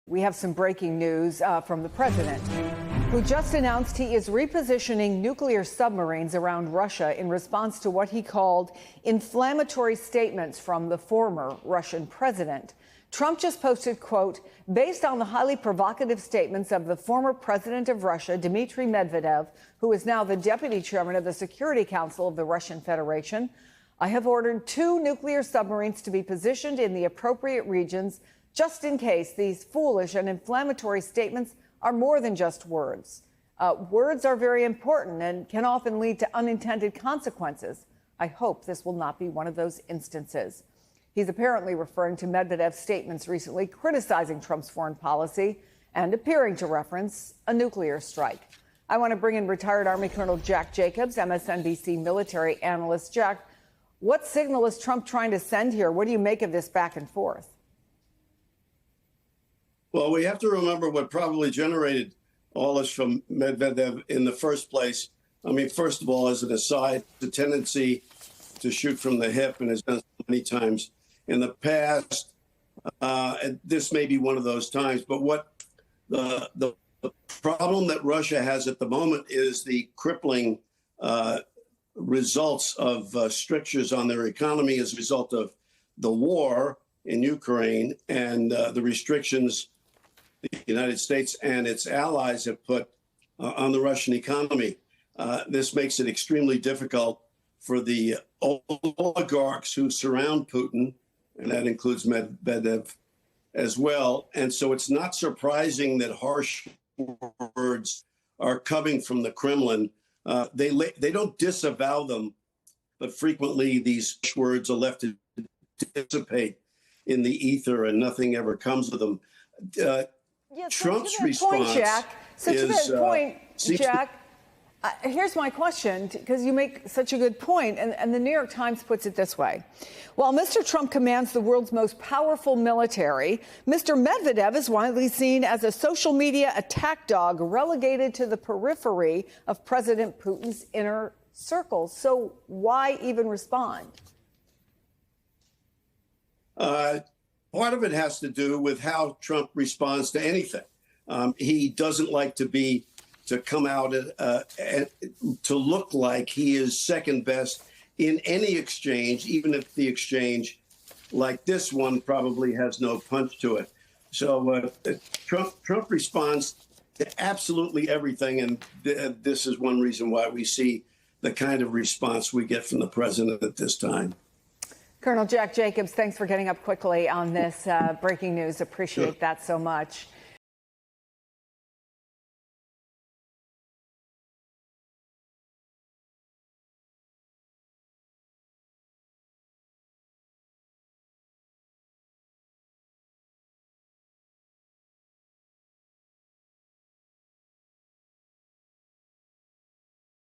We have some breaking news from the president, who just announced he is repositioning nuclear submarines around Russia in response to what he called inflammatory statements from the former Russian president. Trump just posted, quote, based on the highly provocative statements of the former president of Russia, Dmitry Medvedev, who is now the deputy chairman of the Security Council of the Russian Federation, I have ordered 2 nuclear submarines to be positioned in the appropriate regions just in case these foolish and inflammatory statements are more than just words. Words are very important and can often lead to unintended consequences. I hope this will not be one of those instances. He's apparently referring to Medvedev's statements recently criticizing Trump's foreign policy and appearing to reference a nuclear strike. I want to bring in retired Army Colonel Jack Jacobs, MSNBC military analyst. Jack, what signal is Trump trying to send here? What do you make of this back and forth? Well, we have to remember what probably generated all this from Medvedev in the first place. I mean, first of all, as an aside, the tendency to shoot from the hip, and has done so many times in the past. This may be one of those times. But what the problem that Russia has at the moment is the crippling results of strictures on their economy as a result of the war in Ukraine and the restrictions the United States and its allies have put on the Russian economy. This makes it extremely difficult for the oligarchs who surround Putin, and that includes Medvedev as well. And so it's not surprising that harsh words are coming from the Kremlin. They don't disavow them, but frequently these words are left to dissipate in the ether and nothing ever comes of them. Trump's response Jack, here's my question, because you make such a good point, and the New York Times puts it this way. While Mr. Trump commands the world's most powerful military, Mr. Medvedev is widely seen as a social media attack dog relegated to the periphery of President Putin's inner circle. So why even respond? Part of it has to do with how Trump responds to anything. He doesn't like to come out and to look like he is second best in any exchange, even if the exchange like this one probably has no punch to it. So Trump responds to absolutely everything. And this is one reason why we see the kind of response we get from the president at this time. Colonel Jack Jacobs, thanks for getting up quickly on this breaking news. Appreciate that so much.